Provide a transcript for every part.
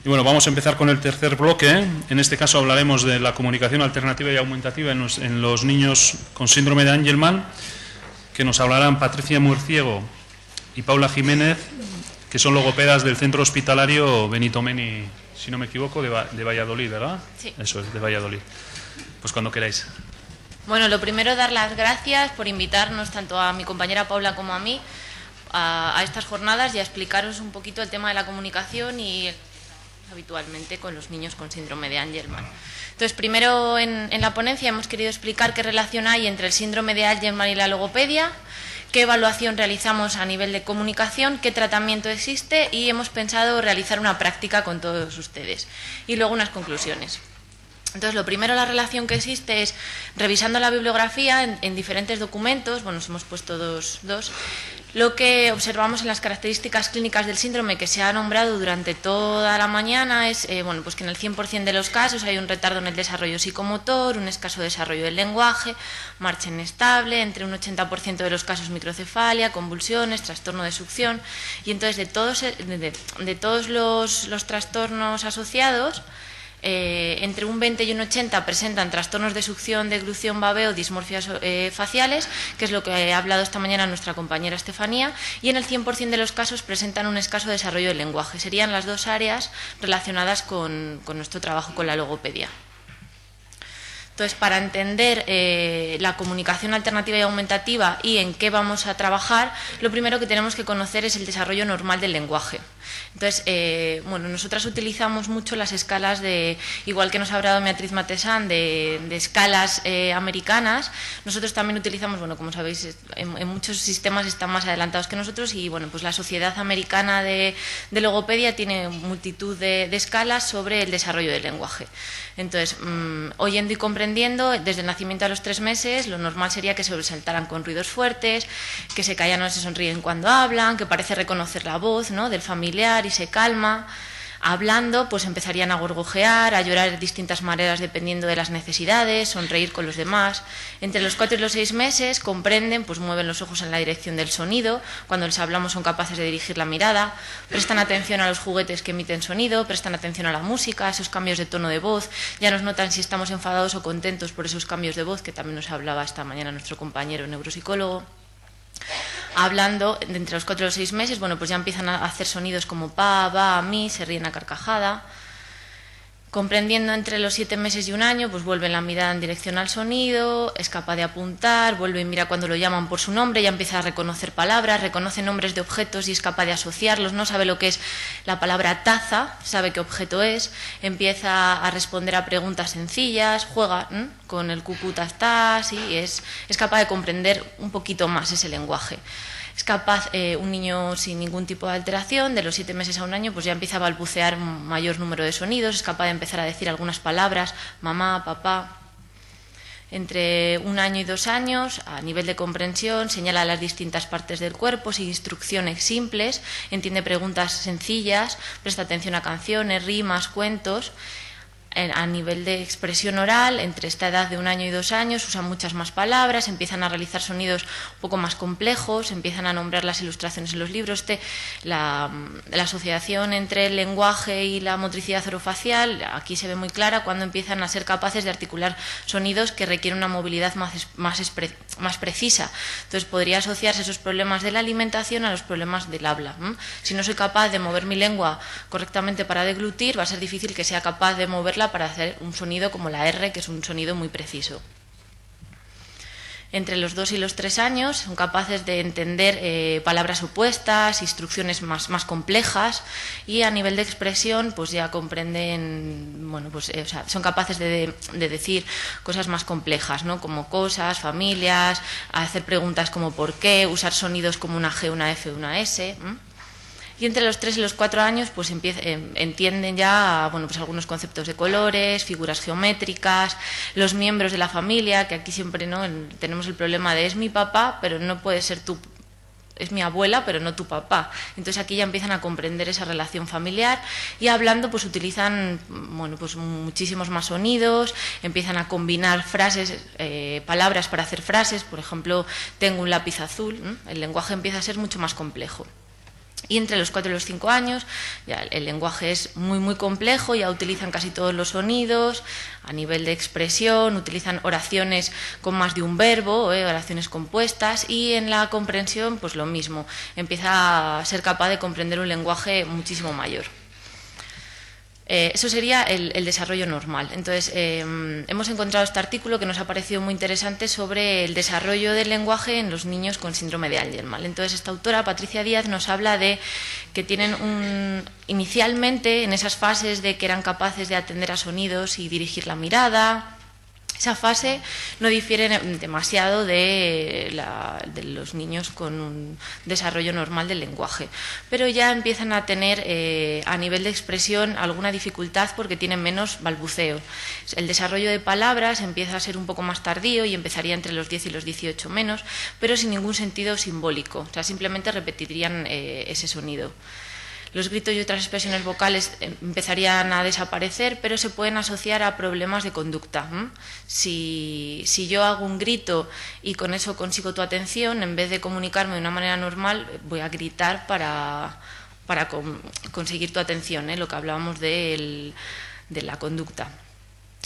Y bueno, vamos a empezar con el tercer bloque. En este caso hablaremos de la comunicación alternativa y aumentativa en los niños con síndrome de Angelman, que nos hablarán Patricia Murciego y Paula Jiménez, que son logopedas del Centro Hospitalario Benito Meni, si no me equivoco, de Valladolid, ¿verdad? Sí. Eso es, de Valladolid. Pues cuando queráis. Bueno, lo primero, dar las gracias por invitarnos, tanto a mi compañera Paula como a mí, a estas jornadas y a explicaros un poquito el tema de la comunicación y habitualmente con los niños con síndrome de Angelman. Entonces, primero en la ponencia hemos querido explicar qué relación hay entre el síndrome de Angelman y la logopedia, qué evaluación realizamos a nivel de comunicación, qué tratamiento existe y hemos pensado realizar una práctica con todos ustedes. Y luego unas conclusiones. Entonces, lo primero, la relación que existe es, revisando la bibliografía en diferentes documentos, bueno, nos hemos puesto dos, lo que observamos en las características clínicas del síndrome que se ha nombrado durante toda la mañana es bueno, pues que en el 100% de los casos hay un retardo en el desarrollo psicomotor, un escaso desarrollo del lenguaje, marcha inestable, entre un 80% de los casos microcefalia, convulsiones, trastorno de succión, y entonces de todos los trastornos asociados, entre un 20 y un 80 presentan trastornos de succión, deglución, babeo, dismorfias faciales, que es lo que ha hablado esta mañana nuestra compañera Estefanía, y en el 100% de los casos presentan un escaso desarrollo del lenguaje. Serían las dos áreas relacionadas con nuestro trabajo con la logopedia. Entonces, para entender la comunicación alternativa y aumentativa y en qué vamos a trabajar, lo primero que tenemos que conocer es el desarrollo normal del lenguaje. Entonces, bueno, nosotras utilizamos mucho las escalas igual que nos ha hablado Beatriz Matesan, de escalas americanas. Nosotros también utilizamos, bueno, como sabéis, en muchos sistemas están más adelantados que nosotros y, bueno, pues la Sociedad Americana de Logopedia tiene multitud de escalas sobre el desarrollo del lenguaje. Entonces, oyendo y comprendiendo, desde el nacimiento a los 3 meses, lo normal sería que se sobresaltaran con ruidos fuertes, que se callan o se sonríen cuando hablan, que parece reconocer la voz, ¿no?, del familiar y se calma. Hablando, pues empezarían a gorgojear, a llorar de distintas maneras dependiendo de las necesidades, sonreír con los demás. Entre los 4 y los 6 meses comprenden, pues mueven los ojos en la dirección del sonido. Cuando les hablamos son capaces de dirigir la mirada, prestan atención a los juguetes que emiten sonido, prestan atención a la música, a esos cambios de tono de voz. Ya nos notan si estamos enfadados o contentos por esos cambios de voz, que también nos hablaba esta mañana nuestro compañero neuropsicólogo. Hablando, entre los 4 y los 6 meses, bueno, pues ya empiezan a hacer sonidos como pa, va, mi, se ríen a carcajada. Comprendiendo entre los 7 meses y 1 año, pues vuelve la mirada en dirección al sonido, es capaz de apuntar, vuelve y mira cuando lo llaman por su nombre, ya empieza a reconocer palabras, reconoce nombres de objetos y es capaz de asociarlos, no sabe lo que es la palabra taza, sabe qué objeto es, empieza a responder a preguntas sencillas, juega con el cucutastas y es capaz de comprender un poquito más ese lenguaje. Es capaz, un niño sin ningún tipo de alteración, de los 7 meses a 1 año, pues ya empieza a balbucear un mayor número de sonidos, es capaz de empezar a decir algunas palabras, mamá, papá. Entre 1 año y 2 años, a nivel de comprensión, señala las distintas partes del cuerpo, sigue instrucciones simples, entiende preguntas sencillas, presta atención a canciones, rimas, cuentos. A nivel de expresión oral, entre esta edad de 1 año y 2 años, usan muchas más palabras, empiezan a realizar sonidos un poco más complejos, empiezan a nombrar las ilustraciones en los libros. La asociación entre el lenguaje y la motricidad orofacial, aquí se ve muy clara cuando empiezan a ser capaces de articular sonidos que requieren una movilidad más precisa. Entonces, podría asociarse esos problemas de la alimentación a los problemas del habla. Si no soy capaz de mover mi lengua correctamente para deglutir, va a ser difícil que sea capaz de moverla para hacer un sonido como la R, que es un sonido muy preciso. Entre los 2 y los 3 años son capaces de entender palabras opuestas, instrucciones más complejas y a nivel de expresión pues ya comprenden, bueno, pues, o sea, son capaces de decir cosas más complejas, ¿no?, como cosas, familias, hacer preguntas como por qué, usar sonidos como una G, una F, una S. Y entre los 3 y los 4 años pues entienden ya, bueno, pues algunos conceptos de colores, figuras geométricas, los miembros de la familia, que aquí siempre, ¿no?, tenemos el problema de es mi papá, pero no puede ser tu, es mi abuela, pero no tu papá. Entonces aquí ya empiezan a comprender esa relación familiar y hablando pues utilizan, bueno, pues muchísimos más sonidos, empiezan a combinar frases, palabras para hacer frases. Por ejemplo, tengo un lápiz azul. El lenguaje empieza a ser mucho más complejo. Y entre los 4 y los 5 años ya el lenguaje es muy complejo, ya utilizan casi todos los sonidos, a nivel de expresión utilizan oraciones con más de un verbo, oraciones compuestas, y en la comprensión pues lo mismo, empieza a ser capaz de comprender un lenguaje muchísimo mayor. Eso sería el desarrollo normal. Entonces, hemos encontrado este artículo que nos ha parecido muy interesante sobre el desarrollo del lenguaje en los niños con síndrome de Angelman. Entonces, esta autora, Patricia Díaz, nos habla de que tienen inicialmente, en esas fases de que eran capaces de atender a sonidos y dirigir la mirada, esa fase no difiere demasiado de los niños con un desarrollo normal del lenguaje, pero ya empiezan a tener a nivel de expresión alguna dificultad porque tienen menos balbuceo. El desarrollo de palabras empieza a ser un poco más tardío y empezaría entre los 10 y los 18 menos, pero sin ningún sentido simbólico, o sea, simplemente repetirían ese sonido. Los gritos y otras expresiones vocales empezarían a desaparecer, pero se pueden asociar a problemas de conducta. Si yo hago un grito y con eso consigo tu atención, en vez de comunicarme de una manera normal, voy a gritar para conseguir tu atención, lo que hablábamos de la conducta.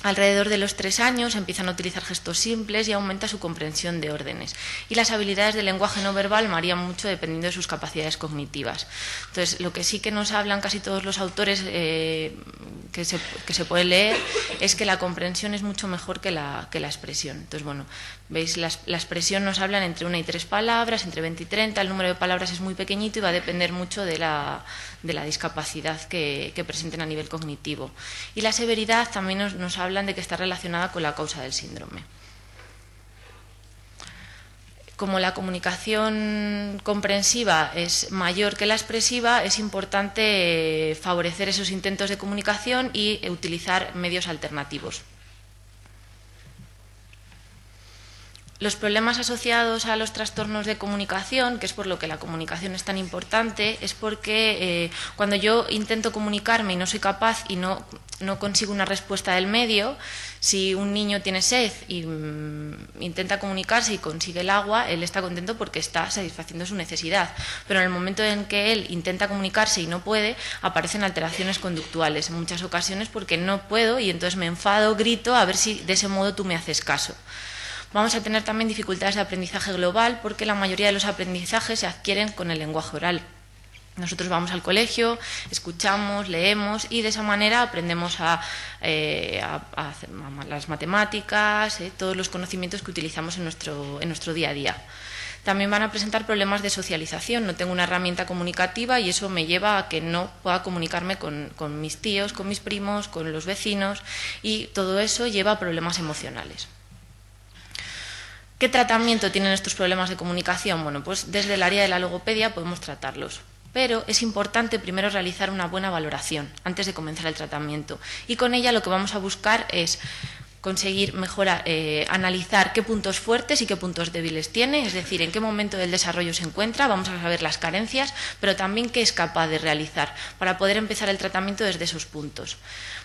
Alrededor de los 3 años empiezan a utilizar gestos simples y aumenta su comprensión de órdenes. Y las habilidades del lenguaje no verbal varían mucho dependiendo de sus capacidades cognitivas. Entonces, lo que sí que nos hablan casi todos los autores que se puede leer es que la comprensión es mucho mejor que la expresión. Entonces, bueno, veis, la expresión nos hablan entre 1 y 3 palabras, entre 20 y 30, el número de palabras es muy pequeñito y va a depender mucho de la discapacidad que presenten a nivel cognitivo. Y la severidad también nos hablan de que está relacionada con la causa del síndrome. Como la comunicación comprensiva es mayor que la expresiva, es importante favorecer esos intentos de comunicación y utilizar medios alternativos. Los problemas asociados a los trastornos de comunicación, que es por lo que la comunicación es tan importante, es porque cuando yo intento comunicarme y no soy capaz y no consigo una respuesta del medio, si un niño tiene sed y intenta comunicarse y consigue el agua, él está contento porque está satisfaciendo su necesidad. Pero en el momento en que él intenta comunicarse y no puede, aparecen alteraciones conductuales, en muchas ocasiones porque no puedo y entonces me enfado, grito, a ver si de ese modo tú me haces caso. Vamos a tener también dificultades de aprendizaje global porque la mayoría de los aprendizajes se adquieren con el lenguaje oral. Nosotros vamos al colegio, escuchamos, leemos y de esa manera aprendemos a hacer las matemáticas, todos los conocimientos que utilizamos en nuestro día a día. También van a presentar problemas de socialización. No tengo una herramienta comunicativa y eso me lleva a que no pueda comunicarme con mis tíos, con mis primos, con los vecinos, y todo eso lleva a problemas emocionales. ¿Qué tratamiento tienen estos problemas de comunicación? Bueno, pues desde el área de la logopedia podemos tratarlos. Pero es importante primero realizar una buena valoración antes de comenzar el tratamiento. Y con ella lo que vamos a buscar es conseguir analizar qué puntos fuertes y qué puntos débiles tiene, es decir, en qué momento del desarrollo se encuentra, vamos a saber las carencias, pero también qué es capaz de realizar para poder empezar el tratamiento desde esos puntos.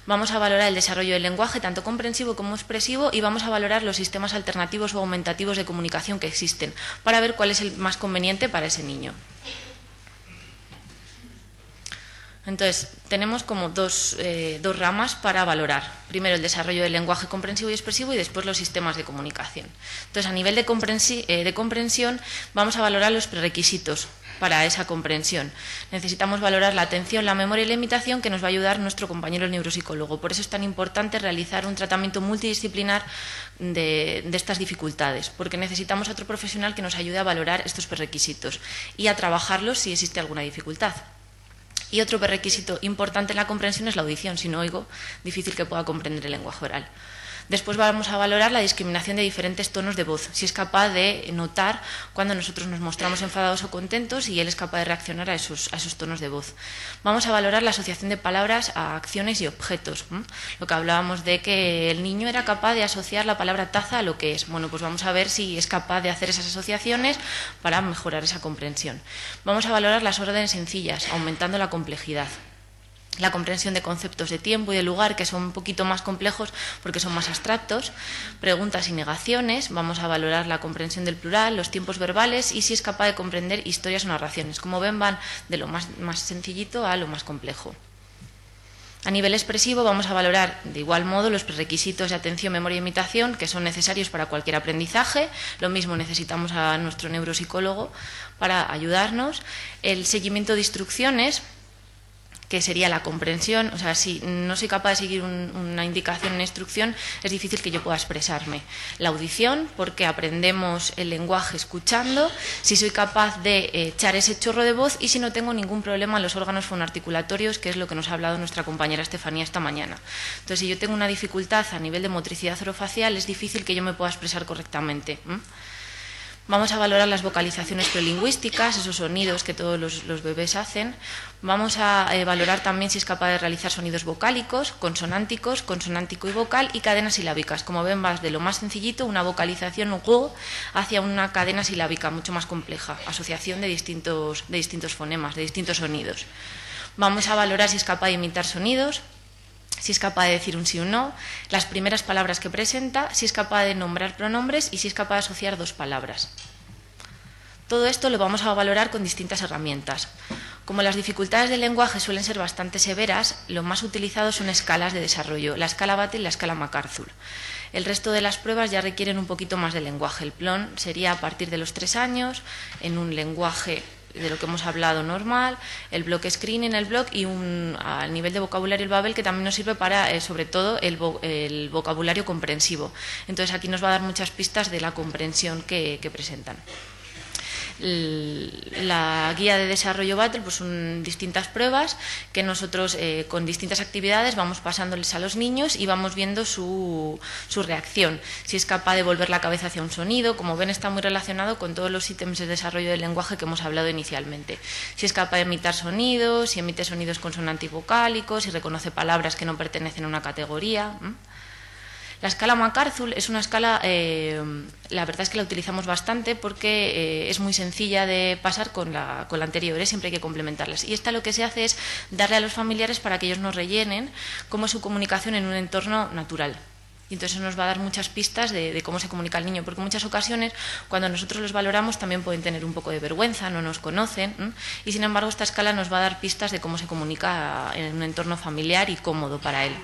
Vamos a valorar el desarrollo del lenguaje, tanto comprensivo como expresivo, y vamos a valorar los sistemas alternativos o aumentativos de comunicación que existen, para ver cuál es el más conveniente para ese niño. Entonces, tenemos como dos ramas para valorar. Primero el desarrollo del lenguaje comprensivo y expresivo y después los sistemas de comunicación. Entonces, a nivel de comprensión, vamos a valorar los prerequisitos para esa comprensión. Necesitamos valorar la atención, la memoria y la imitación, que nos va a ayudar nuestro compañero el neuropsicólogo. Por eso es tan importante realizar un tratamiento multidisciplinar de estas dificultades, porque necesitamos a otro profesional que nos ayude a valorar estos prerequisitos y a trabajarlos si existe alguna dificultad. Y otro requisito importante en la comprensión es la audición. Si no oigo, difícil que pueda comprender el lenguaje oral. Después vamos a valorar la discriminación de diferentes tonos de voz, si es capaz de notar cuando nosotros nos mostramos enfadados o contentos y él es capaz de reaccionar a esos tonos de voz. Vamos a valorar la asociación de palabras a acciones y objetos. Lo que hablábamos de que el niño era capaz de asociar la palabra taza a lo que es. Bueno, pues vamos a ver si es capaz de hacer esas asociaciones para mejorar esa comprensión. Vamos a valorar las órdenes sencillas, aumentando la complejidad. la comprensión de conceptos de tiempo y de lugar, que son un poquito más complejos porque son más abstractos, preguntas y negaciones, vamos a valorar la comprensión del plural, los tiempos verbales y si es capaz de comprender historias o narraciones. Como ven, van de lo más sencillito a lo más complejo. A nivel expresivo vamos a valorar de igual modo los prerequisitos de atención, memoria e imitación que son necesarios para cualquier aprendizaje. Lo mismo necesitamos a nuestro neuropsicólogo para ayudarnos. El seguimiento de instrucciones, que sería la comprensión, o sea, si no soy capaz de seguir una indicación, una instrucción, es difícil que yo pueda expresarme. La audición, porque aprendemos el lenguaje escuchando, si soy capaz de echar ese chorro de voz y si no tengo ningún problema en los órganos fonoarticulatorios, que es lo que nos ha hablado nuestra compañera Estefanía esta mañana. Entonces, si yo tengo una dificultad a nivel de motricidad orofacial, es difícil que yo me pueda expresar correctamente. Vamos a valorar las vocalizaciones prelingüísticas, esos sonidos que todos los bebés hacen. Vamos a valorar también si es capaz de realizar sonidos vocálicos, consonánticos, consonántico y vocal y cadenas silábicas. Como ven, va de lo más sencillito, una vocalización gu, hacia una cadena silábica mucho más compleja, asociación de distintos fonemas, de distintos sonidos. Vamos a valorar si es capaz de imitar sonidos, si es capaz de decir un sí o un no, las primeras palabras que presenta, si es capaz de nombrar pronombres y si es capaz de asociar dos palabras. Todo esto lo vamos a valorar con distintas herramientas. Como las dificultades del lenguaje suelen ser bastante severas, lo más utilizado son escalas de desarrollo, la escala Battle y la escala MacArthur. El resto de las pruebas ya requieren un poquito más de lenguaje. El PLON sería a partir de los 3 años, en un lenguaje de lo que hemos hablado normal, el block screening, el block y al nivel de vocabulario el Babel, que también nos sirve para, sobre todo, el vocabulario comprensivo. Entonces aquí nos va a dar muchas pistas de la comprensión que presentan. La guía de desarrollo Battle pues son distintas pruebas que nosotros con distintas actividades vamos pasándoles a los niños y vamos viendo su reacción, si es capaz de volver la cabeza hacia un sonido. Como ven, está muy relacionado con todos los ítems de desarrollo del lenguaje que hemos hablado inicialmente. Si es capaz de imitar sonidos, si emite sonidos consonantes y vocálicos, si reconoce palabras que no pertenecen a una categoría. La escala MacArthur es una escala, la verdad es que la utilizamos bastante porque es muy sencilla de pasar con la anterior, siempre hay que complementarlas. Y esta lo que se hace es darle a los familiares para que ellos nos rellenen cómo es su comunicación en un entorno natural. Y entonces nos va a dar muchas pistas de cómo se comunica el niño, porque en muchas ocasiones cuando nosotros los valoramos también pueden tener un poco de vergüenza, no nos conocen, y sin embargo esta escala nos va a dar pistas de cómo se comunica en un entorno familiar y cómodo para él.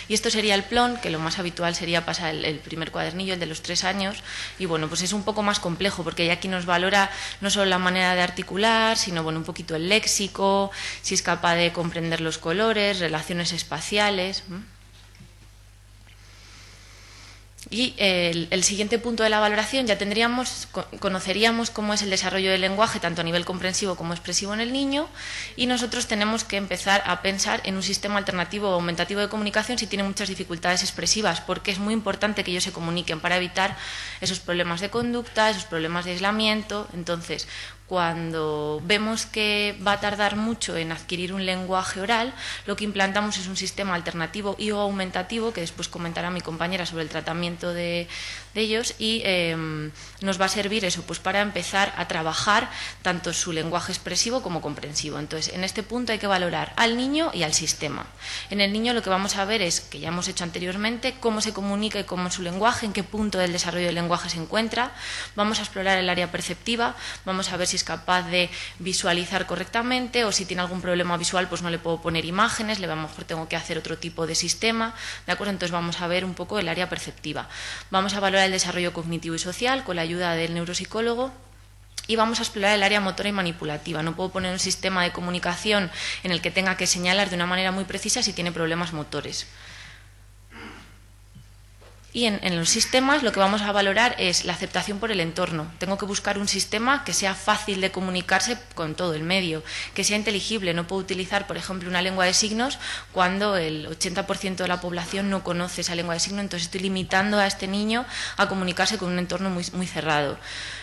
Y esto sería el PLON, que lo más habitual sería pasar el primer cuadernillo, el de los 3 años, y bueno, pues es un poco más complejo, porque ya aquí nos valora no solo la manera de articular, sino bueno, un poquito el léxico, si es capaz de comprender los colores, relaciones espaciales. Y el siguiente punto de la valoración ya conoceríamos cómo es el desarrollo del lenguaje, tanto a nivel comprensivo como expresivo en el niño, y nosotros tenemos que empezar a pensar en un sistema alternativo o aumentativo de comunicación si tiene muchas dificultades expresivas, porque es muy importante que ellos se comuniquen para evitar esos problemas de conducta, esos problemas de aislamiento. Entonces, cuando vemos que va a tardar mucho en adquirir un lenguaje oral, lo que implantamos es un sistema alternativo y o aumentativo, que después comentará mi compañera sobre el tratamiento de ellos, y nos va a servir eso pues para empezar a trabajar tanto su lenguaje expresivo como comprensivo. Entonces, en este punto hay que valorar al niño y al sistema. En el niño lo que vamos a ver es, que ya hemos hecho anteriormente, cómo se comunica y cómo es su lenguaje, en qué punto del desarrollo del lenguaje se encuentra. Vamos a explorar el área perceptiva, vamos a ver si es capaz de visualizar correctamente, o si tiene algún problema visual pues no le puedo poner imágenes, a lo mejor tengo que hacer otro tipo de sistema, ¿de acuerdo? Entonces vamos a ver un poco el área perceptiva. Vamos a valorar el desarrollo cognitivo y social con la ayuda del neuropsicólogo. Y vamos a explorar el área motora y manipulativa. No puedo poner un sistema de comunicación en el que tenga que señalar de una manera muy precisa si tiene problemas motores. Y en los sistemas lo que vamos a valorar es la aceptación por el entorno. Tengo que buscar un sistema que sea fácil de comunicarse con todo el medio, que sea inteligible. No puedo utilizar, por ejemplo, una lengua de signos cuando el 80% de la población no conoce esa lengua de signos, entonces estoy limitando a este niño a comunicarse con un entorno muy cerrado.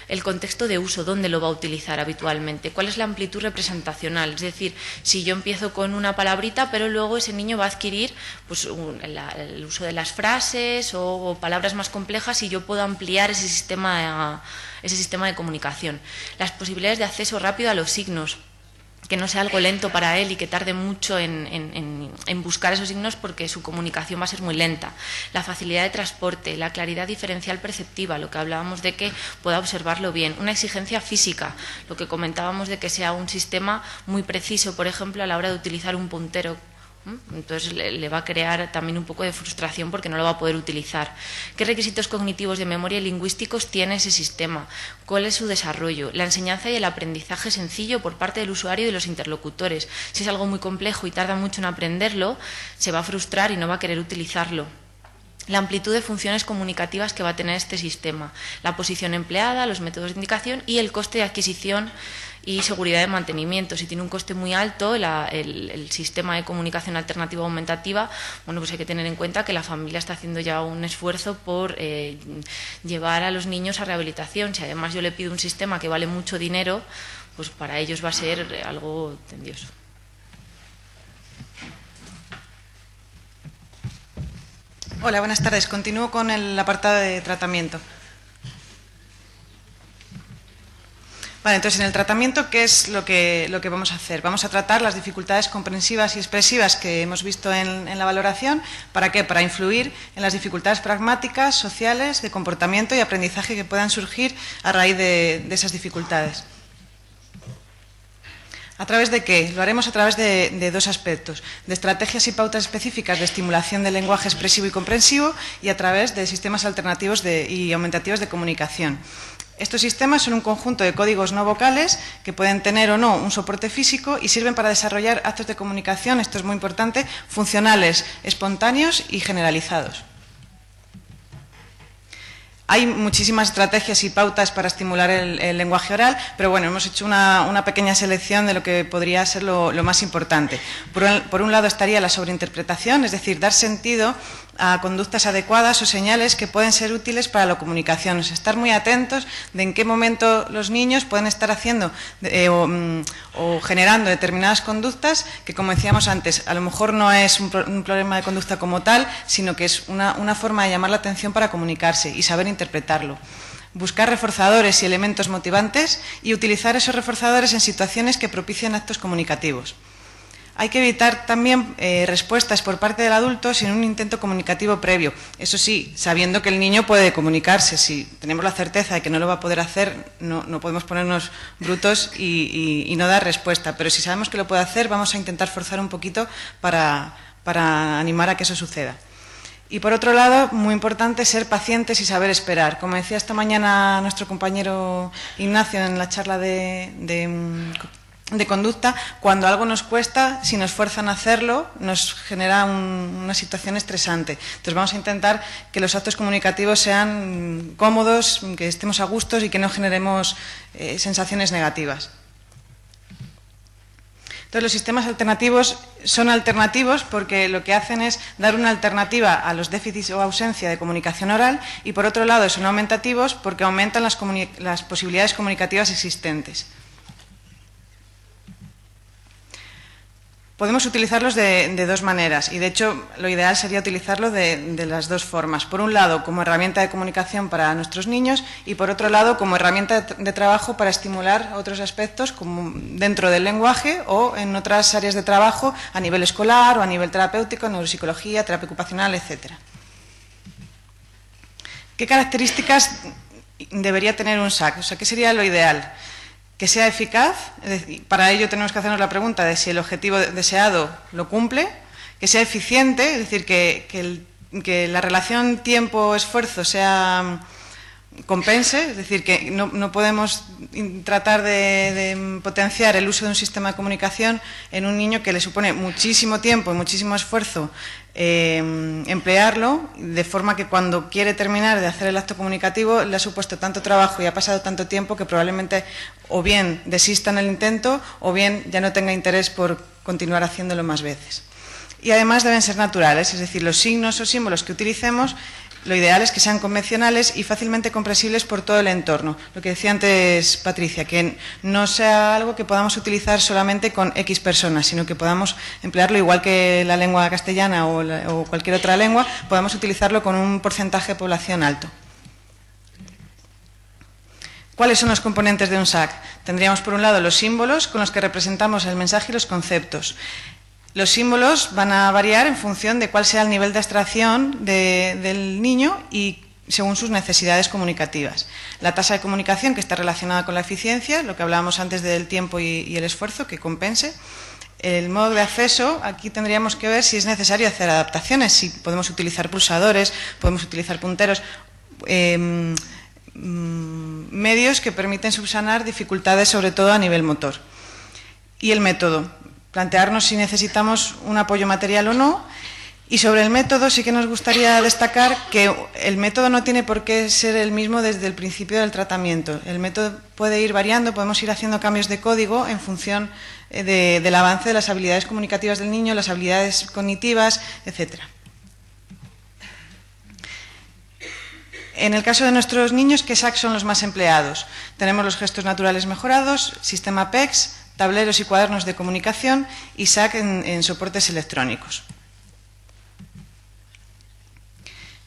El contexto de uso, ¿dónde lo va a utilizar habitualmente? ¿Cuál es la amplitud representacional? Es decir, si yo empiezo con una palabrita, pero luego ese niño va a adquirir pues, el uso de las frases o palabras más complejas, y yo puedo ampliar ese sistema de comunicación. Las posibilidades de acceso rápido a los signos. que no sea algo lento para él y que tarde mucho en buscar esos signos, porque su comunicación va a ser muy lenta. La facilidad de transporte, la claridad diferencial perceptiva, lo que hablábamos de que pueda observarlo bien, una exigencia física, lo que comentábamos de que sea un sistema muy preciso, por ejemplo, a la hora de utilizar un puntero. Entonces le va a crear también un poco de frustración porque no lo va a poder utilizar. ¿Qué requisitos cognitivos de memoria y lingüísticos tiene ese sistema? ¿Cuál es su desarrollo? La enseñanza y el aprendizaje sencillo por parte del usuario y de los interlocutores. Si es algo muy complejo y tarda mucho en aprenderlo, se va a frustrar y no va a querer utilizarlo. La amplitud de funciones comunicativas que va a tener este sistema, la posición empleada, los métodos de indicación y el coste de adquisición y seguridad de mantenimiento. Si tiene un coste muy alto el sistema de comunicación alternativa aumentativa, bueno, pues hay que tener en cuenta que la familia está haciendo ya un esfuerzo por llevar a los niños a rehabilitación. Si además yo le pido un sistema que vale mucho dinero, pues para ellos va a ser algo tedioso. Hola, buenas tardes. Continúo con el apartado de tratamiento. Vale, entonces en el tratamiento, ¿qué es lo que vamos a hacer? Vamos a tratar las dificultades comprensivas y expresivas que hemos visto en la valoración. ¿Para qué? Para influir en las dificultades pragmáticas, sociales, de comportamiento y aprendizaje que puedan surgir a raíz de esas dificultades. ¿A través de qué? Lo haremos a través de dos aspectos, de estrategias y pautas específicas de estimulación del lenguaje expresivo y comprensivo y a través de sistemas alternativos y aumentativos de comunicación. Estos sistemas son un conjunto de códigos no vocales que pueden tener o no un soporte físico y sirven para desarrollar actos de comunicación, esto es muy importante, funcionales, espontáneos y generalizados. Hay muchísimas estrategias y pautas para estimular el lenguaje oral, pero bueno, hemos hecho una pequeña selección de lo que podría ser lo más importante. Por un lado estaría la sobreinterpretación, es decir, dar sentido a conductas adecuadas o señales que pueden ser útiles para la comunicación. Estar muy atentos de en qué momento los niños pueden estar haciendo o generando determinadas conductas que, como decíamos antes, a lo mejor no es un problema de conducta como tal, sino que es una forma de llamar la atención para comunicarse y saber interpretarlo. Buscar reforzadores y elementos motivantes y utilizar esos reforzadores en situaciones que propicien actos comunicativos. Hay que evitar también respuestas por parte del adulto sin un intento comunicativo previo. Eso sí, sabiendo que el niño puede comunicarse. Si tenemos la certeza de que no lo va a poder hacer, no podemos ponernos brutos y no dar respuesta. Pero si sabemos que lo puede hacer, vamos a intentar forzar un poquito para animar a que eso suceda. Y por otro lado, muy importante, ser pacientes y saber esperar. Como decía esta mañana nuestro compañero Ignacio en la charla de conducta, cuando algo nos cuesta, si nos fuerzan a hacerlo, nos genera una situación estresante. Entonces vamos a intentar que los actos comunicativos sean cómodos, que estemos a gustos y que no generemos sensaciones negativas. Entonces los sistemas alternativos son alternativos porque lo que hacen es dar una alternativa a los déficits o ausencia de comunicación oral y por otro lado son aumentativos porque aumentan las posibilidades comunicativas existentes. Podemos utilizarlos de dos maneras y, de hecho, lo ideal sería utilizarlo de las dos formas. Por un lado, como herramienta de comunicación para nuestros niños y, por otro lado, como herramienta de trabajo para estimular otros aspectos como dentro del lenguaje o en otras áreas de trabajo a nivel escolar o a nivel terapéutico, neuropsicología, terapia ocupacional, etc. ¿Qué características debería tener un SAC? O sea, ¿qué sería lo ideal? Que sea eficaz, es decir, para ello tenemos que hacernos la pregunta de si el objetivo deseado lo cumple, que sea eficiente, es decir, que la relación tiempo-esfuerzo compense, es decir, que no podemos tratar de potenciar el uso de un sistema de comunicación en un niño que le supone muchísimo tiempo y muchísimo esfuerzo emplearlo, de forma que cuando quiere terminar de hacer el acto comunicativo le ha supuesto tanto trabajo y ha pasado tanto tiempo que probablemente o bien desista en el intento o bien ya no tenga interés por continuar haciéndolo más veces. Y además deben ser naturales, es decir, los signos o símbolos que utilicemos, lo ideal es que sean convencionales y fácilmente comprensibles por todo el entorno. Lo que decía antes Patricia, que no sea algo que podamos utilizar solamente con X personas, sino que podamos emplearlo igual que la lengua castellana o cualquier otra lengua, podamos utilizarlo con un porcentaje de población alto. ¿Cuáles son los componentes de un SAC? Tendríamos por un lado los símbolos con los que representamos el mensaje y los conceptos. Los símbolos van a variar en función de cuál sea el nivel de abstracción del niño y según sus necesidades comunicativas. La tasa de comunicación, que está relacionada con la eficiencia, lo que hablábamos antes del tiempo y el esfuerzo, que compense. El modo de acceso, aquí tendríamos que ver si es necesario hacer adaptaciones, si podemos utilizar pulsadores, podemos utilizar punteros, medios que permiten subsanar dificultades, sobre todo a nivel motor. Y el método, plantearnos si necesitamos un apoyo material o no. Y sobre el método sí que nos gustaría destacar que el método no tiene por qué ser el mismo desde el principio del tratamiento. El método puede ir variando, podemos ir haciendo cambios de código en función del avance de las habilidades comunicativas del niño, las habilidades cognitivas, etcétera. En el caso de nuestros niños, ¿qué SAC son los más empleados? Tenemos los gestos naturales mejorados, sistema PECS, tableros y cuadernos de comunicación y SAC en soportes electrónicos.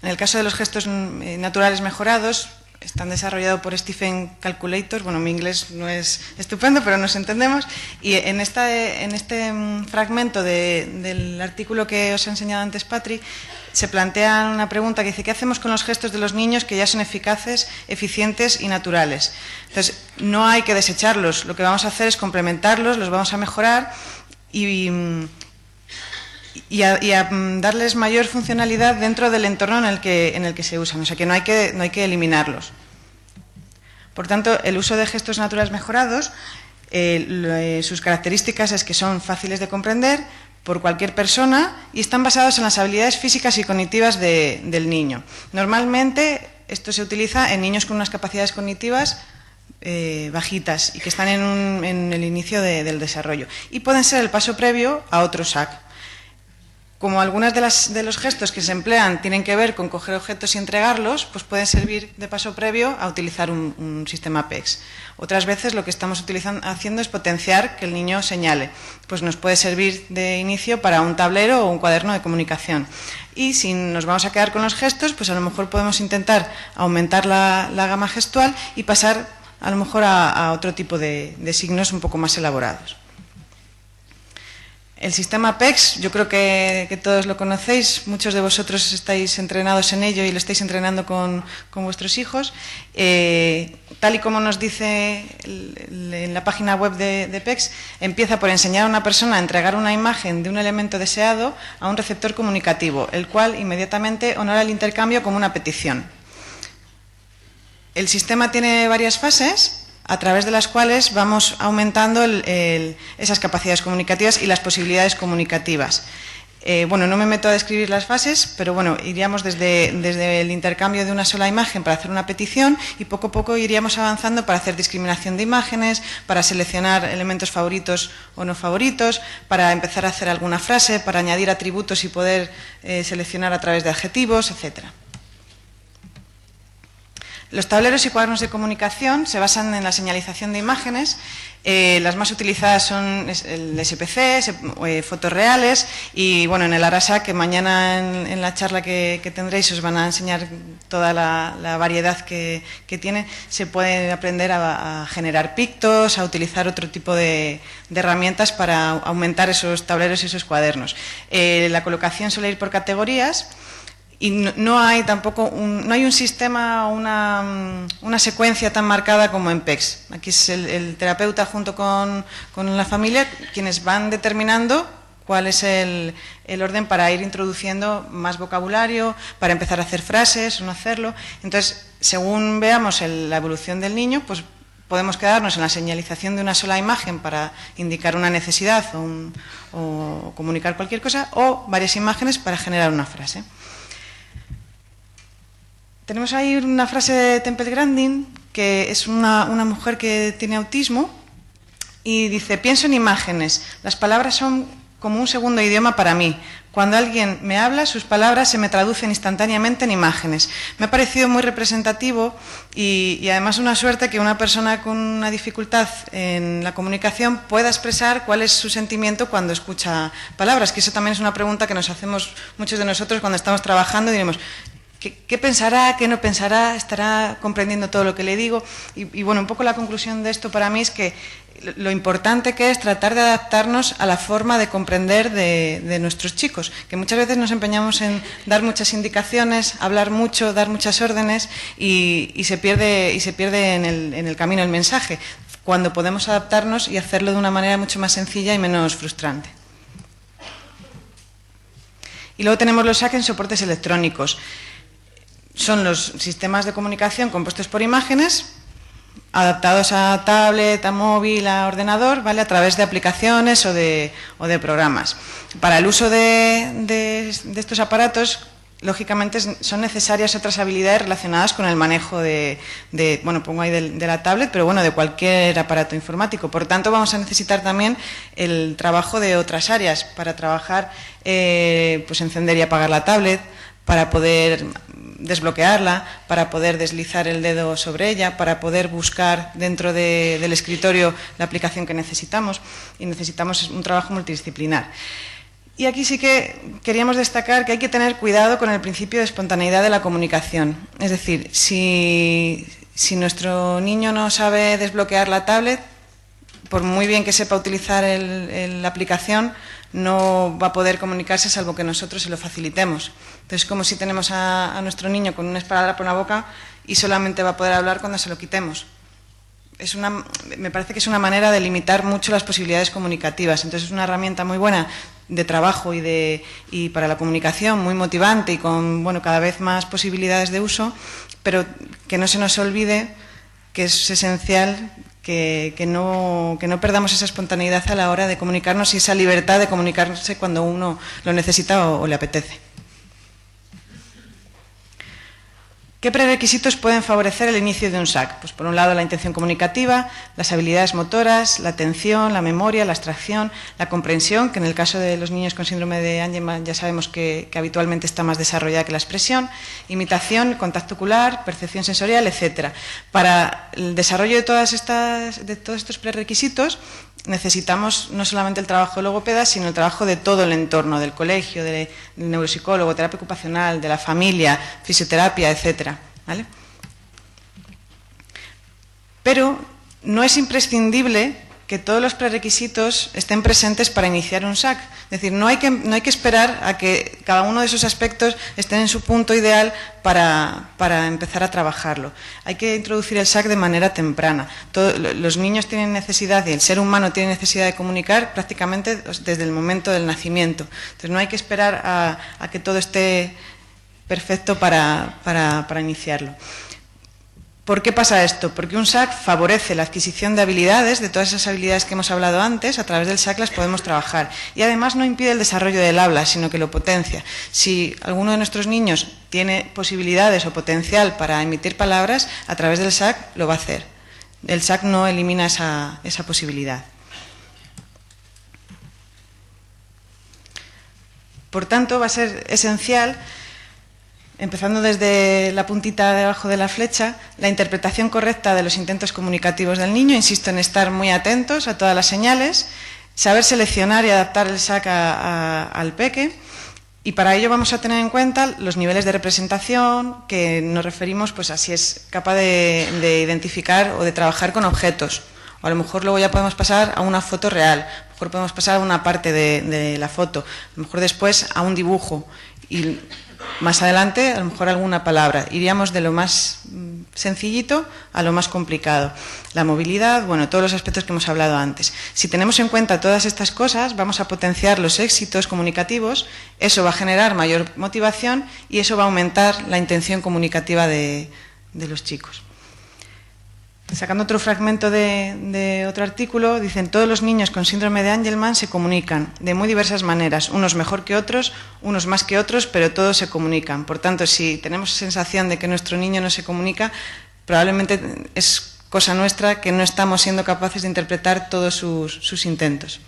En el caso de los gestos naturales mejorados, están desarrollados por Stephen Calculator. Bueno, mi inglés no es estupendo, pero nos entendemos. Y en este fragmento del artículo que os he enseñado antes, Patri, se plantea una pregunta que dice: ¿qué hacemos con los gestos de los niños que ya son eficaces, eficientes y naturales? Entonces, no hay que desecharlos. Lo que vamos a hacer es complementarlos, los vamos a mejorar y a darles mayor funcionalidad dentro del entorno en el que se usan. O sea, que no hay que eliminarlos. Por tanto, el uso de gestos naturales mejorados, sus características es que son fáciles de comprender por cualquier persona y están basados en las habilidades físicas y cognitivas del niño. Normalmente esto se utiliza en niños con unas capacidades cognitivas bajitas y que están en el inicio del desarrollo. Y pueden ser el paso previo a otro SAC. Como algunas de los gestos que se emplean tienen que ver con coger objetos y entregarlos, pues pueden servir de paso previo a utilizar un sistema PECS. Otras veces lo que estamos haciendo es potenciar que el niño señale. Pues nos puede servir de inicio para un tablero o un cuaderno de comunicación. Y si nos vamos a quedar con los gestos, pues a lo mejor podemos intentar aumentar la gama gestual y pasar a lo mejor a otro tipo de signos un poco más elaborados. El sistema PECS, yo creo que todos lo conocéis, muchos de vosotros estáis entrenados en ello y lo estáis entrenando con vuestros hijos. Tal y como nos dice en la página web de PECS, empieza por enseñar a una persona a entregar una imagen de un elemento deseado a un receptor comunicativo, el cual inmediatamente honora el intercambio como una petición. El sistema tiene varias fases, a través de las cuales vamos aumentando esas capacidades comunicativas y las posibilidades comunicativas. Bueno, no me meto a describir las fases, pero bueno, iríamos desde el intercambio de una sola imagen para hacer una petición y poco a poco iríamos avanzando para hacer discriminación de imágenes, para seleccionar elementos favoritos o no favoritos, para empezar a hacer alguna frase, para añadir atributos y poder seleccionar a través de adjetivos, etcétera. Los tableros y cuadernos de comunicación se basan en la señalización de imágenes. Las más utilizadas son el SPC, fotos reales y bueno, en el Arasa, que mañana en la charla que tendréis os van a enseñar toda la variedad que tiene. Se puede aprender a generar pictos, a utilizar otro tipo de herramientas para aumentar esos tableros y esos cuadernos. La colocación suele ir por categorías. Y no hay tampoco no hay un sistema o una secuencia tan marcada como en PECS. Aquí es el terapeuta junto con la familia quienes van determinando cuál es el orden para ir introduciendo más vocabulario, para empezar a hacer frases o no hacerlo. Entonces, según veamos la evolución del niño, pues podemos quedarnos en la señalización de una sola imagen para indicar una necesidad o comunicar cualquier cosa, o varias imágenes para generar una frase. Tenemos ahí una frase de Temple Grandin, que es una mujer que tiene autismo, y dice: pienso en imágenes, las palabras son como un segundo idioma para mí. Cuando alguien me habla, sus palabras se me traducen instantáneamente en imágenes. Me ha parecido muy representativo y además una suerte que una persona con una dificultad en la comunicación pueda expresar cuál es su sentimiento cuando escucha palabras, que eso también es una pregunta que nos hacemos muchos de nosotros cuando estamos trabajando y diremos: ¿Qué pensará? ¿Qué no pensará? ¿Estará comprendiendo todo lo que le digo? Y bueno, un poco la conclusión de esto para mí es que lo importante que es tratar de adaptarnos a la forma de comprender de nuestros chicos, que muchas veces nos empeñamos en dar muchas indicaciones, hablar mucho, dar muchas órdenes y se pierde en el camino el mensaje, cuando podemos adaptarnos y hacerlo de una manera mucho más sencilla y menos frustrante. Y luego tenemos los SAC en soportes electrónicos. Son los sistemas de comunicación compuestos por imágenes, adaptados a tablet, a móvil, a ordenador, ¿vale? A través de aplicaciones o de programas. Para el uso de estos aparatos, lógicamente son necesarias otras habilidades relacionadas con el manejo bueno, pongo ahí de la tablet, pero bueno, de cualquier aparato informático. Por tanto, vamos a necesitar también el trabajo de otras áreas para trabajar, pues encender y apagar la tablet, para poder desbloquearla, para poder deslizar el dedo sobre ella, para poder buscar dentro del escritorio la aplicación que necesitamos, y necesitamos un trabajo multidisciplinar. Y aquí sí que queríamos destacar que hay que tener cuidado con el principio de espontaneidad de la comunicación. Es decir, si nuestro niño no sabe desbloquear la tablet, por muy bien que sepa utilizar la aplicación, no va a poder comunicarse salvo que nosotros se lo facilitemos. Entonces, es como si tenemos a nuestro niño con un esparadrapo en la boca y solamente va a poder hablar cuando se lo quitemos. Me parece que es una manera de limitar mucho las posibilidades comunicativas. Entonces, es una herramienta muy buena de trabajo y para la comunicación, muy motivante y con, bueno, cada vez más posibilidades de uso, pero que no se nos olvide que es esencial que no perdamos esa espontaneidad a la hora de comunicarnos y esa libertad de comunicarse cuando uno lo necesita o le apetece. ¿Qué prerequisitos pueden favorecer el inicio de un SAC? Pues por un lado la intención comunicativa, las habilidades motoras, la atención, la memoria, la abstracción, la comprensión, que en el caso de los niños con síndrome de Angelman ya sabemos que habitualmente está más desarrollada que la expresión, imitación, contacto ocular, percepción sensorial, etc. Para el desarrollo de todos estos prerequisitos necesitamos no solamente el trabajo de logopeda, sino el trabajo de todo el entorno, del colegio, del neuropsicólogo, terapia ocupacional, de la familia, fisioterapia, etcétera, ¿vale? Pero no es imprescindible que todos los prerequisitos estén presentes para iniciar un SAC. Es decir, no hay que esperar a que cada uno de esos aspectos estén en su punto ideal para empezar a trabajarlo. Hay que introducir el SAC de manera temprana. Los niños tienen necesidad y el ser humano tiene necesidad de comunicar prácticamente desde el momento del nacimiento. Entonces no hay que esperar a que todo esté perfecto para iniciarlo. ¿Por qué pasa esto? Porque un SAC favorece la adquisición de habilidades, de todas esas habilidades que hemos hablado antes, a través del SAC las podemos trabajar. Y además no impide el desarrollo del habla, sino que lo potencia. Si alguno de nuestros niños tiene posibilidades o potencial para emitir palabras, a través del SAC lo va a hacer. El SAC no elimina esa posibilidad. Por tanto, va a ser esencial, empezando desde la puntita debajo de la flecha, la interpretación correcta de los intentos comunicativos del niño. Insisto en estar muy atentos a todas las señales, saber seleccionar y adaptar el SAC al peque, y para ello vamos a tener en cuenta los niveles de representación, que nos referimos pues a si es capaz de identificar o de trabajar con objetos, o a lo mejor luego ya podemos pasar a una foto real, a lo mejor podemos pasar a una parte de la foto, a lo mejor después a un dibujo, y más adelante, a lo mejor alguna palabra. Iríamos de lo más sencillito a lo más complicado. La movilidad, bueno, todos los aspectos que hemos hablado antes. Si tenemos en cuenta todas estas cosas, vamos a potenciar los éxitos comunicativos, eso va a generar mayor motivación y eso va a aumentar la intención comunicativa de los chicos. Sacando otro fragmento de otro artículo, dicen: todos los niños con síndrome de Angelman se comunican de muy diversas maneras, unos mejor que otros, unos más que otros, pero todos se comunican. Por tanto, si tenemos sensación de que nuestro niño no se comunica, probablemente es cosa nuestra que no estamos siendo capaces de interpretar todos sus intentos.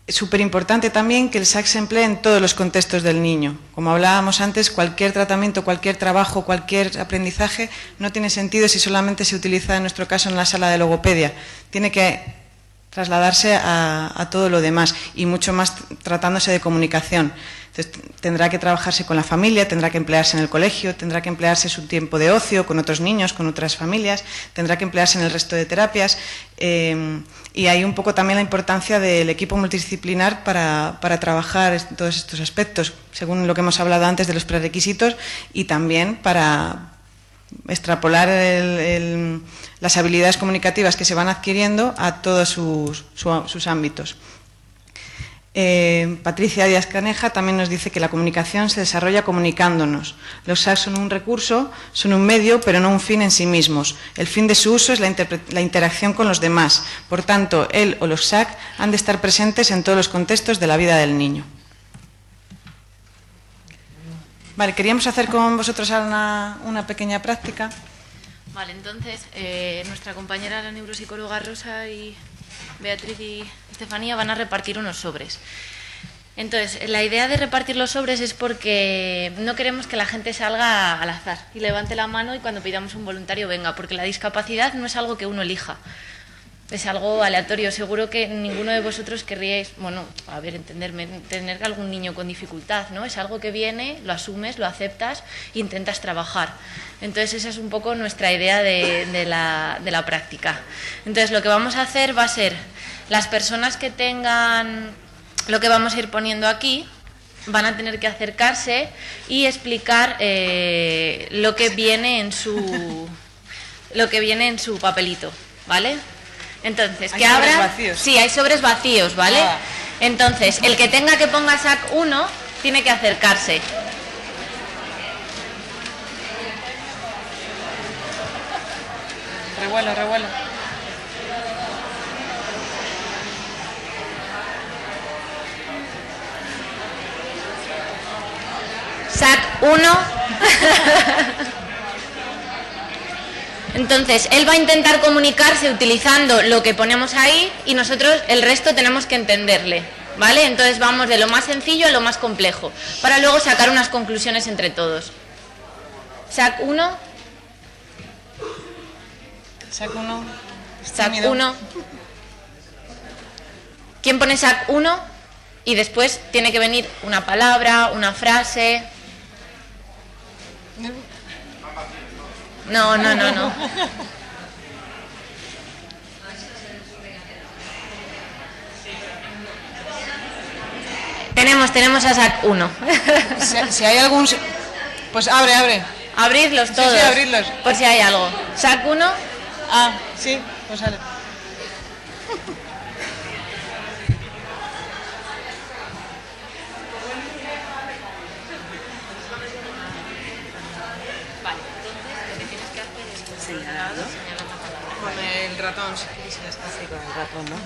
Es súper importante también que el SAC se emplee en todos los contextos del niño. Como hablábamos antes, cualquier tratamiento, cualquier trabajo, cualquier aprendizaje no tiene sentido si solamente se utiliza, en nuestro caso, en la sala de logopedia. Tiene que trasladarse a todo lo demás, y mucho más tratándose de comunicación. Entonces, tendrá que trabajarse con la familia, tendrá que emplearse en el colegio, tendrá que emplearse su tiempo de ocio con otros niños, con otras familias, tendrá que emplearse en el resto de terapias, y hay un poco también la importancia del equipo multidisciplinar para trabajar todos estos aspectos, según lo que hemos hablado antes de los prerequisitos, y también para extrapolar las habilidades comunicativas que se van adquiriendo a todos sus ámbitos. Patricia Díaz Caneja también nos dice que la comunicación se desarrolla comunicándonos. Los SAC son un recurso, son un medio, pero no un fin en sí mismos. El fin de su uso es la interacción con los demás. Por tanto, él o los SAC han de estar presentes en todos los contextos de la vida del niño. Vale, queríamos hacer con vosotros ahora una pequeña práctica. Vale, entonces, nuestra compañera, la neuropsicóloga Rosa, y Beatriz y Estefanía van a repartir unos sobres. Entonces, la idea de repartir los sobres es porque no queremos que la gente salga al azar y levante la mano y cuando pidamos un voluntario venga, porque la discapacidad no es algo que uno elija, es algo aleatorio. Seguro que ninguno de vosotros querríais, bueno, a ver, entenderme, tener algún niño con dificultad, ¿no? Es algo que viene, lo asumes, lo aceptas e intentas trabajar. Entonces, esa es un poco nuestra idea de la práctica. Entonces, lo que vamos a hacer va a ser, las personas que tengan lo que vamos a ir poniendo aquí, van a tener que acercarse y explicar lo que viene en su papelito, ¿vale? Entonces, que abra. Vacíos. Sí, hay sobres vacíos, ¿vale? Ah. Entonces, el que tenga que ponga SAC 1 tiene que acercarse. Revuelo, revuelo. SAC 1. Entonces, él va a intentar comunicarse utilizando lo que ponemos ahí y nosotros el resto tenemos que entenderle, ¿vale? Entonces vamos de lo más sencillo a lo más complejo, para luego sacar unas conclusiones entre todos. SAC 1. SAC 1. SAC 1. ¿Quién pone SAC 1? Y después tiene que venir una palabra, una frase. No. Tenemos a SAC 1. Si hay algún... Pues abre. Abridlos todos. Sí, abridlos. Por si hay algo. SAC 1. Ah, sí, pues sale. Vale, entonces lo que tienes que hacer es señalar la palabra. Con el ratón, si quieres, ya está. Sí, con el ratón, ¿no?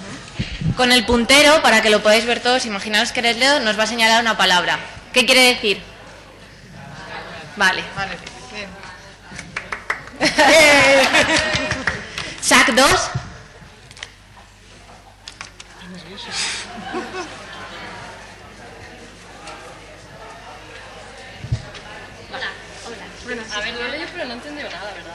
Con el puntero, para que lo podáis ver todos, imaginaos que eres Leo, nos va a señalar una palabra. ¿Qué quiere decir? Vale. Vale, bien. SAC 2. A ver, lo leí, pero no he entendido nada, ¿verdad?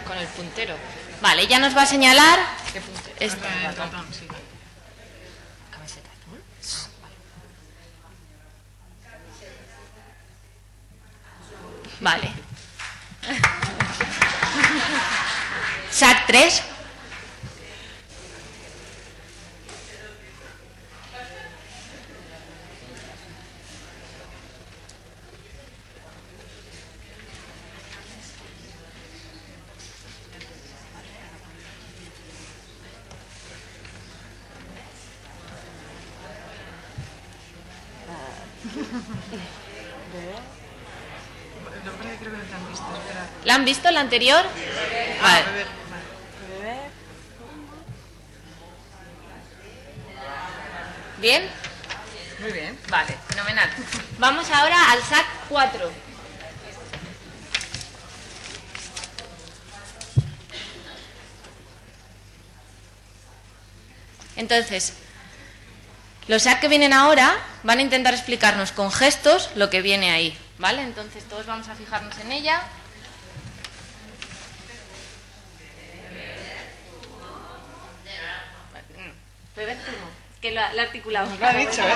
Con el puntero. Vale, ya nos va a señalar. ¿Qué puntero? Esto. El ratón, sí. Camiseta azul. Vale. SAC 3. Creo que no te han visto, espera. ¿La han visto la anterior? Vale. Beber. ¿Bien? Muy bien. Vale, fenomenal. Vamos ahora al SAC 4. Entonces, los SAC que vienen ahora van a intentar explicarnos con gestos lo que viene ahí, ¿vale? Entonces todos vamos a fijarnos en ella. Beber zumo. Que lo ha articulado. Lo ha dicho, ¿eh?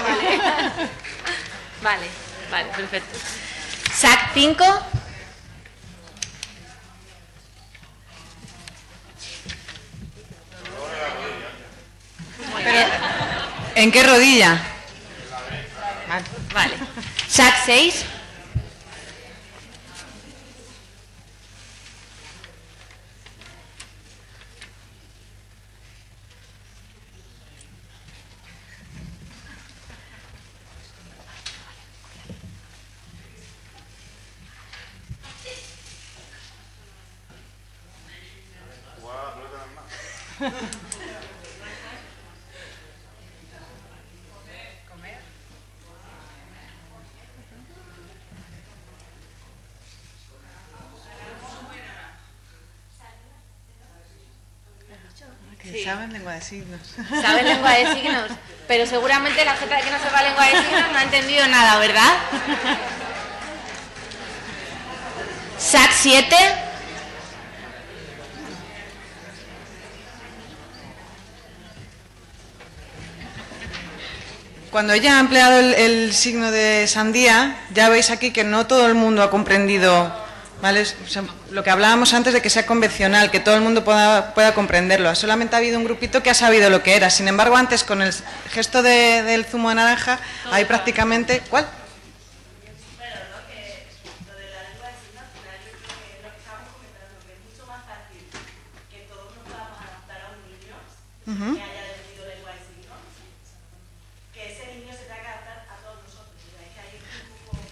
Vale, perfecto. Sac 5. ¿En qué rodilla? Vale. Sac 6. Que saben lengua de signos. Saben lengua de signos, pero seguramente la gente que no sepa lengua de signos no ha entendido nada, ¿verdad? Sac 7. Cuando ella ha empleado el signo de sandía, ya veis aquí que no todo el mundo ha comprendido, ¿vale? O sea, lo que hablábamos antes de que sea convencional, que todo el mundo pueda comprenderlo. Solamente ha habido un grupito que ha sabido lo que era. Sin embargo, antes con el gesto del zumo de naranja, ahí prácticamente... ¿Cuál? Bueno, ¿no? Que lo de la lengua de signos, al final yo creo que lo que estábamos comentando, que es mucho más fácil que todos nos podamos adaptar a un niño que haya aprendido lengua de signos, que ese niño se tenga que adaptar a todos nosotros. O sea, es que hay un poco...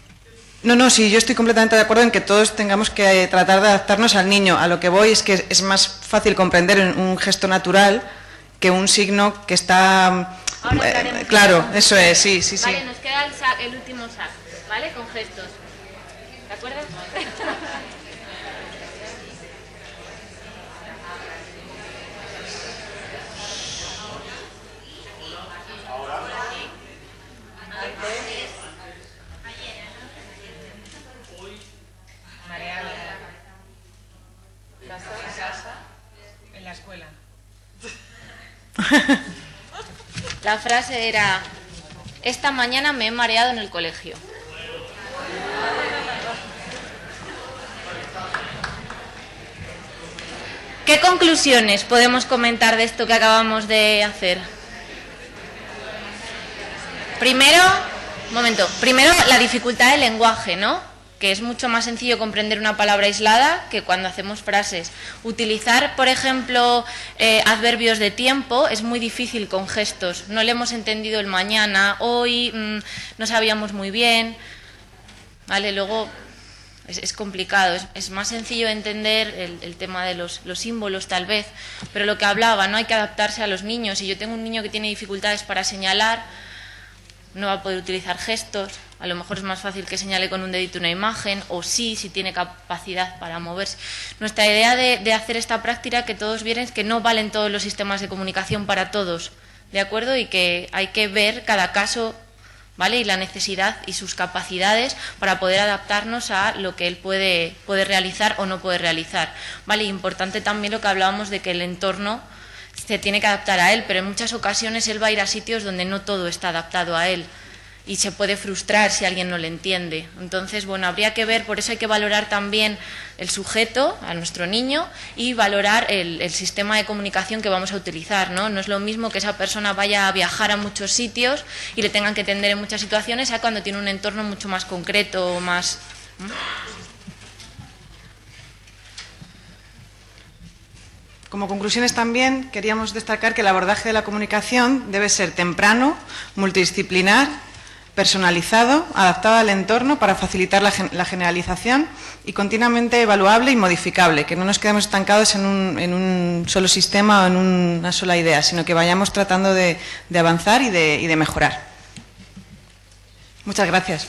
No, sí, yo estoy completamente de acuerdo en que todos tengamos que tratar de adaptarnos al niño. A lo que voy es que es más fácil comprender un gesto natural que un signo que está... claro, eso es, sí. Vale, nos queda el último sac, ¿vale? Con gestos. ¿De acuerdo? En la escuela. La frase era: esta mañana me he mareado en el colegio. ¿Qué conclusiones podemos comentar de esto que acabamos de hacer? Primero, la dificultad del lenguaje, ¿no? Que es mucho más sencillo comprender una palabra aislada que cuando hacemos frases. Utilizar, por ejemplo, adverbios de tiempo es muy difícil con gestos. No le hemos entendido el mañana, hoy, no sabíamos muy bien. ¿Vale? Luego es complicado. Es más sencillo entender el tema de los símbolos, tal vez. Pero lo que hablaba, ¿no? Hay que adaptarse a los niños. Si yo tengo un niño que tiene dificultades para señalar, no va a poder utilizar gestos. A lo mejor es más fácil que señale con un dedito una imagen, o sí, si tiene capacidad para moverse. Nuestra idea de hacer esta práctica, que todos vieran, es que no valen todos los sistemas de comunicación para todos, ¿de acuerdo? Y que hay que ver cada caso, ¿vale? Y la necesidad y sus capacidades para poder adaptarnos a lo que él puede realizar o no puede realizar, ¿vale? Importante también lo que hablábamos de que el entorno se tiene que adaptar a él, pero en muchas ocasiones él va a ir a sitios donde no todo está adaptado a él y se puede frustrar si alguien no le entiende. Entonces, bueno, habría que ver, por eso hay que valorar también el sujeto, a nuestro niño, y valorar el sistema de comunicación que vamos a utilizar, ¿no? No es lo mismo que esa persona vaya a viajar a muchos sitios y le tengan que atender en muchas situaciones a cuando tiene un entorno mucho más concreto, más... Como conclusiones también queríamos destacar que el abordaje de la comunicación debe ser temprano, multidisciplinar, personalizado, adaptado al entorno para facilitar la generalización y continuamente evaluable y modificable, que no nos quedemos estancados en un solo sistema o en una sola idea, sino que vayamos tratando de avanzar y de mejorar. Muchas gracias.